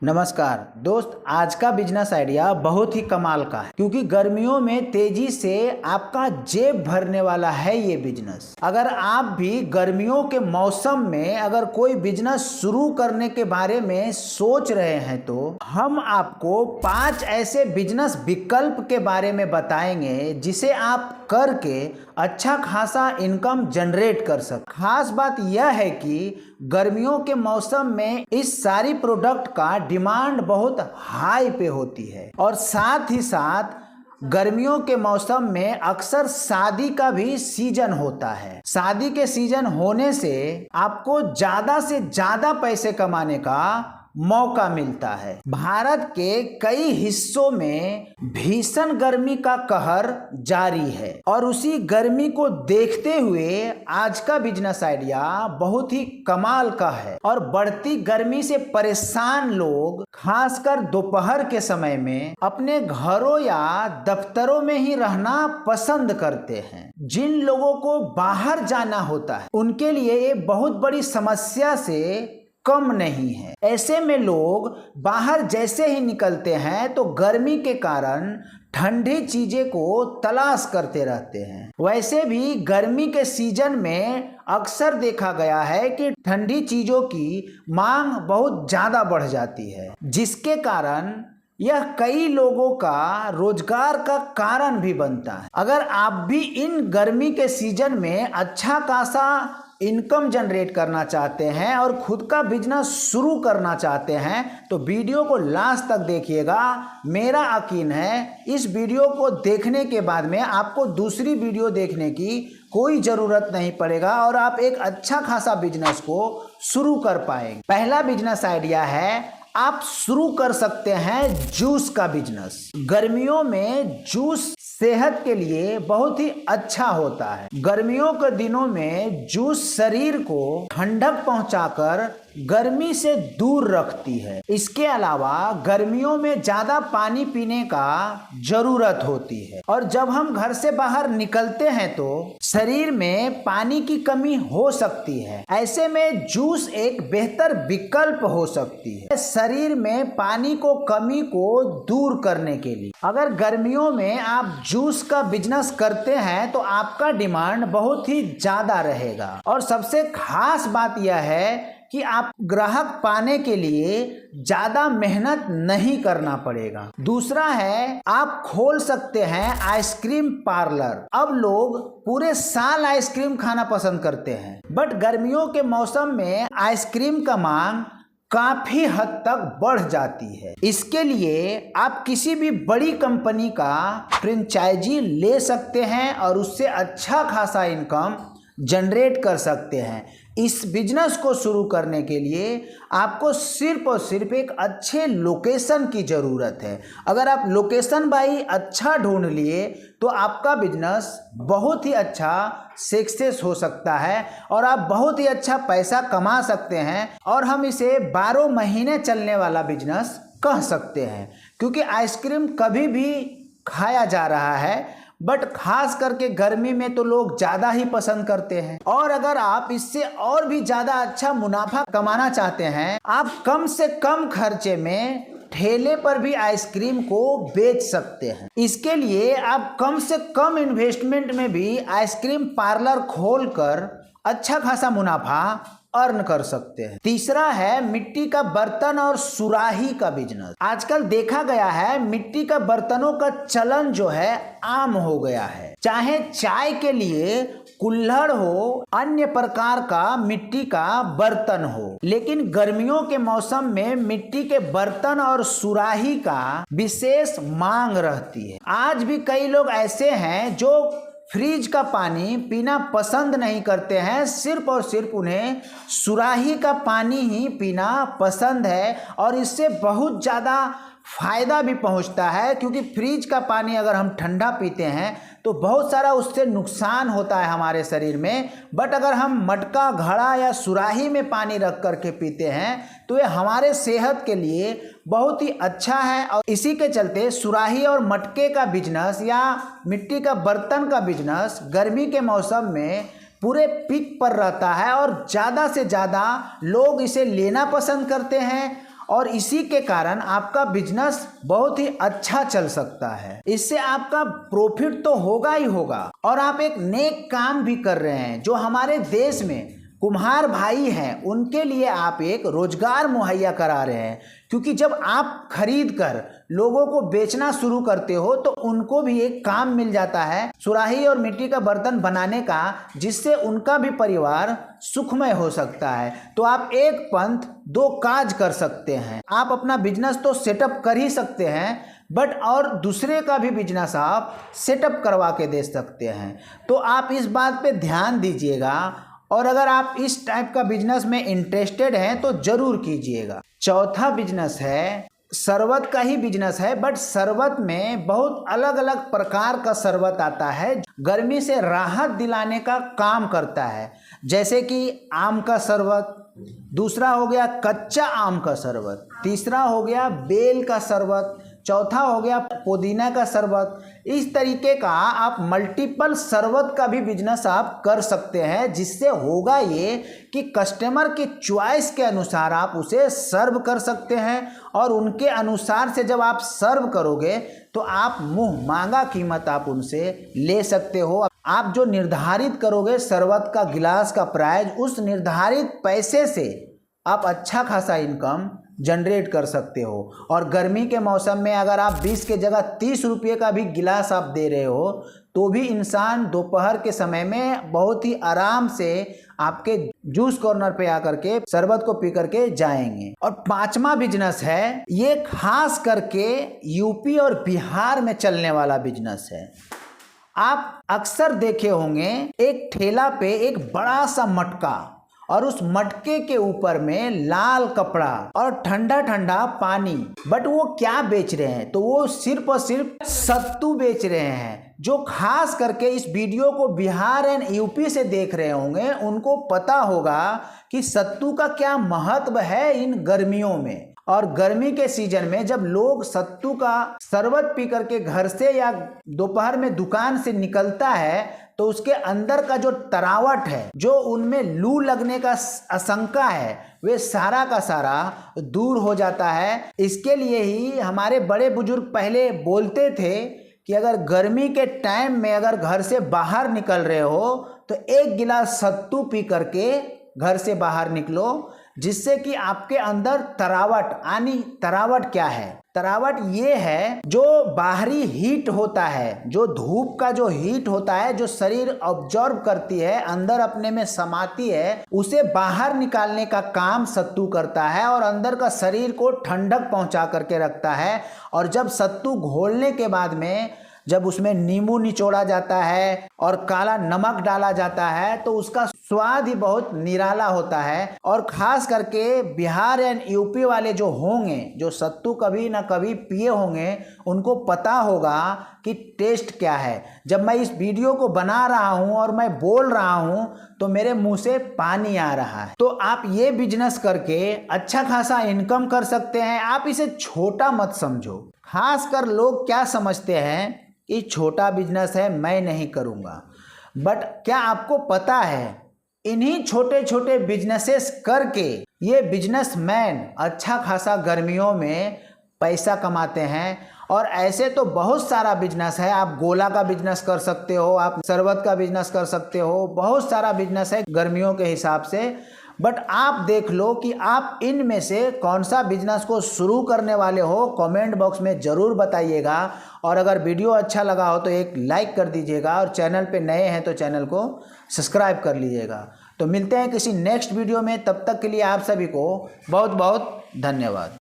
नमस्कार दोस्त, आज का बिजनेस आइडिया बहुत ही कमाल का है क्योंकि गर्मियों में तेजी से आपका जेब भरने वाला है ये बिजनेस। अगर आप भी गर्मियों के मौसम में अगर कोई बिजनेस शुरू करने के बारे में सोच रहे हैं तो हम आपको 5 ऐसे बिजनेस विकल्प के बारे में बताएंगे जिसे आप करके अच्छा खासा इनकम जनरेट कर सकते। खास बात यह है कि गर्मियों के मौसम में इस सारी प्रोडक्ट का डिमांड बहुत हाई पे होती है और साथ ही साथ गर्मियों के मौसम में अक्सर शादी का भी सीजन होता है। शादी के सीजन होने से आपको ज्यादा से ज्यादा पैसे कमाने का मौका मिलता है। भारत के कई हिस्सों में भीषण गर्मी का कहर जारी है और उसी गर्मी को देखते हुए आज का बिजनेस आइडिया बहुत ही कमाल का है। और बढ़ती गर्मी से परेशान लोग खासकर दोपहर के समय में अपने घरों या दफ्तरों में ही रहना पसंद करते हैं। जिन लोगों को बाहर जाना होता है उनके लिए ये बहुत बड़ी समस्या से कम नहीं है। ऐसे में लोग बाहर जैसे ही निकलते हैं तो गर्मी के कारण ठंडी चीजें को तलाश करते रहते हैं। वैसे भी गर्मी के सीजन में अक्सर देखा गया है कि ठंडी चीजों की मांग बहुत ज्यादा बढ़ जाती है, जिसके कारण यह कई लोगों का रोजगार का कारण भी बनता है। अगर आप भी इन गर्मी के सीजन में अच्छा खासा इनकम जनरेट करना चाहते हैं और खुद का बिजनेस शुरू करना चाहते हैं तो वीडियो को लास्ट तक देखिएगा। मेरा यकीन है इस वीडियो को देखने के बाद में आपको दूसरी वीडियो देखने की कोई ज़रूरत नहीं पड़ेगा और आप एक अच्छा खासा बिजनेस को शुरू कर पाएंगे। पहला बिजनेस आइडिया है, आप शुरू कर सकते हैं जूस का बिजनेस। गर्मियों में जूस सेहत के लिए बहुत ही अच्छा होता है। गर्मियों के दिनों में जूस शरीर को ठंडक पहुंचाकर गर्मी से दूर रखती है। इसके अलावा गर्मियों में ज्यादा पानी पीने का जरूरत होती है और जब हम घर से बाहर निकलते हैं तो शरीर में पानी की कमी हो सकती है। ऐसे में जूस एक बेहतर विकल्प हो सकती है शरीर में पानी को कमी को दूर करने के लिए। अगर गर्मियों में आप जूस का बिजनेस करते हैं तो आपका डिमांड बहुत ही ज्यादा रहेगा और सबसे खास बात यह है कि आप ग्राहक पाने के लिए ज्यादा मेहनत नहीं करना पड़ेगा। दूसरा है, आप खोल सकते हैं आइसक्रीम पार्लर। अब लोग पूरे साल आइसक्रीम खाना पसंद करते हैं, बट गर्मियों के मौसम में आइसक्रीम का मांग काफी हद तक बढ़ जाती है। इसके लिए आप किसी भी बड़ी कंपनी का फ्रेंचाइजी ले सकते हैं और उससे अच्छा खासा इनकम जनरेट कर सकते हैं। इस बिजनेस को शुरू करने के लिए आपको सिर्फ और सिर्फ एक अच्छे लोकेशन की ज़रूरत है। अगर आप लोकेशन भाई अच्छा ढूंढ लिए तो आपका बिजनेस बहुत ही अच्छा सक्सेस हो सकता है और आप बहुत ही अच्छा पैसा कमा सकते हैं और हम इसे 12 महीने चलने वाला बिजनेस कह सकते हैं क्योंकि आइसक्रीम कभी भी खाया जा रहा है, बट खास करके गर्मी में तो लोग ज़्यादा ही पसंद करते हैं। और अगर आप इससे और भी ज़्यादा अच्छा मुनाफा कमाना चाहते हैं, आप कम से कम खर्चे में ठेले पर भी आइसक्रीम को बेच सकते हैं। इसके लिए आप कम से कम इन्वेस्टमेंट में भी आइसक्रीम पार्लर खोलकर अच्छा खासा मुनाफा अर्न कर सकते हैं। तीसरा है मिट्टी का बर्तन और सुराही का बिजनेस। आजकल देखा गया है मिट्टी का बर्तनों का चलन जो है आम हो गया है। चाहे चाय के लिए कुल्हड़ हो, अन्य प्रकार का मिट्टी का बर्तन हो, लेकिन गर्मियों के मौसम में मिट्टी के बर्तन और सुराही का विशेष मांग रहती है। आज भी कई लोग ऐसे हैं जो फ्रिज का पानी पीना पसंद नहीं करते हैं, सिर्फ और सिर्फ उन्हें सुराही का पानी ही पीना पसंद है और इससे बहुत ज़्यादा फायदा भी पहुंचता है क्योंकि फ्रिज का पानी अगर हम ठंडा पीते हैं तो बहुत सारा उससे नुकसान होता है हमारे शरीर में, बट अगर हम मटका, घड़ा या सुराही में पानी रख करके पीते हैं तो ये हमारे सेहत के लिए बहुत ही अच्छा है। और इसी के चलते सुराही और मटके का बिजनेस या मिट्टी का बर्तन का बिजनेस गर्मी के मौसम में पूरे पीक पर रहता है और ज़्यादा से ज़्यादा लोग इसे लेना पसंद करते हैं और इसी के कारण आपका बिजनेस बहुत ही अच्छा चल सकता है। इससे आपका प्रॉफिट तो होगा ही होगा और आप एक नेक काम भी कर रहे हैं। जो हमारे देश में कुम्हार भाई हैं उनके लिए आप एक रोजगार मुहैया करा रहे हैं, क्योंकि जब आप खरीद कर लोगों को बेचना शुरू करते हो तो उनको भी एक काम मिल जाता है सुराही और मिट्टी का बर्तन बनाने का, जिससे उनका भी परिवार सुखमय हो सकता है। तो आप एक पंथ दो काज कर सकते हैं। आप अपना बिजनेस तो सेटअप कर ही सकते हैं, बट और दूसरे का भी बिजनेस आप सेटअप करवा के दे सकते हैं। तो आप इस बात पे ध्यान दीजिएगा, और अगर आप इस टाइप का बिजनेस में इंटरेस्टेड हैं तो जरूर कीजिएगा। चौथा बिजनेस है शरबत का ही बिजनेस है, बट शरबत में बहुत अलग अलग प्रकार का शरबत आता है, गर्मी से राहत दिलाने का काम करता है। जैसे कि आम का शरबत, दूसरा हो गया कच्चा आम का शरबत, तीसरा हो गया बेल का शरबत, चौथा हो गया पुदीना का शरबत। इस तरीके का आप मल्टीपल शरबत का भी बिजनेस आप कर सकते हैं, जिससे होगा ये कि कस्टमर के चॉइस के अनुसार आप उसे सर्व कर सकते हैं, और उनके अनुसार से जब आप सर्व करोगे तो आप मुंह मांगा कीमत आप उनसे ले सकते हो। आप जो निर्धारित करोगे शरबत का गिलास का प्राइस, उस निर्धारित पैसे से आप अच्छा खासा इनकम जनरेट कर सकते हो। और गर्मी के मौसम में अगर आप 20 के जगह 30 रुपये का भी गिलास आप दे रहे हो तो भी इंसान दोपहर के समय में बहुत ही आराम से आपके जूस कॉर्नर पे आकर के शरबत को पी करके जाएंगे। और पांचवा बिजनेस है, ये खास करके यूपी और बिहार में चलने वाला बिजनेस है। आप अक्सर देखे होंगे एक ठेला पे एक बड़ा सा मटका, और उस मटके के ऊपर में लाल कपड़ा और ठंडा ठंडा पानी, बट वो क्या बेच रहे हैं? तो वो सिर्फ और सिर्फ सत्तू बेच रहे हैं। जो खास करके इस वीडियो को बिहार एंड यूपी से देख रहे होंगे उनको पता होगा कि सत्तू का क्या महत्व है इन गर्मियों में। और गर्मी के सीजन में जब लोग सत्तू का शरबत पी करके घर से या दोपहर में दुकान से निकलता है तो उसके अंदर का जो तरावट है, जो उनमें लू लगने का आशंका है, वे सारा का सारा दूर हो जाता है। इसके लिए ही हमारे बड़े बुजुर्ग पहले बोलते थे कि अगर गर्मी के टाइम में अगर घर से बाहर निकल रहे हो तो एक गिलास सत्तू पी करके घर से बाहर निकलो, जिससे कि आपके अंदर तरावट आनी। तरावट क्या है? तरावट ये है जो बाहरी हीट होता है, जो धूप का जो हीट होता है, जो शरीर ऑब्जर्व करती है, अंदर अपने में समाती है, उसे बाहर निकालने का काम सत्तू करता है और अंदर का शरीर को ठंडक पहुंचा करके रखता है। और जब सत्तू घोलने के बाद में जब उसमें नींबू निचोड़ा जाता है और काला नमक डाला जाता है तो उसका स्वाद ही बहुत निराला होता है। और खास करके बिहार एंड यूपी वाले जो होंगे, जो सत्तू कभी ना कभी पिए होंगे, उनको पता होगा कि टेस्ट क्या है। जब मैं इस वीडियो को बना रहा हूं और मैं बोल रहा हूं तो मेरे मुंह से पानी आ रहा है। तो आप ये बिजनेस करके अच्छा खासा इनकम कर सकते हैं। आप इसे छोटा मत समझो। खास कर लोग क्या समझते हैं, ये छोटा बिजनेस है, मैं नहीं करूँगा। बट क्या आपको पता है इन्हीं छोटे छोटे बिजनेसेस करके ये बिजनेसमैन अच्छा खासा गर्मियों में पैसा कमाते हैं। और ऐसे तो बहुत सारा बिजनेस है। आप गोला का बिजनेस कर सकते हो, आप शरबत का बिजनेस कर सकते हो, बहुत सारा बिजनेस है गर्मियों के हिसाब से। बट आप देख लो कि आप इनमें से कौन सा बिजनेस को शुरू करने वाले हो, कमेंट बॉक्स में ज़रूर बताइएगा। और अगर वीडियो अच्छा लगा हो तो एक लाइक कर दीजिएगा, और चैनल पे नए हैं तो चैनल को सब्सक्राइब कर लीजिएगा। तो मिलते हैं किसी नेक्स्ट वीडियो में, तब तक के लिए आप सभी को बहुत बहुत धन्यवाद।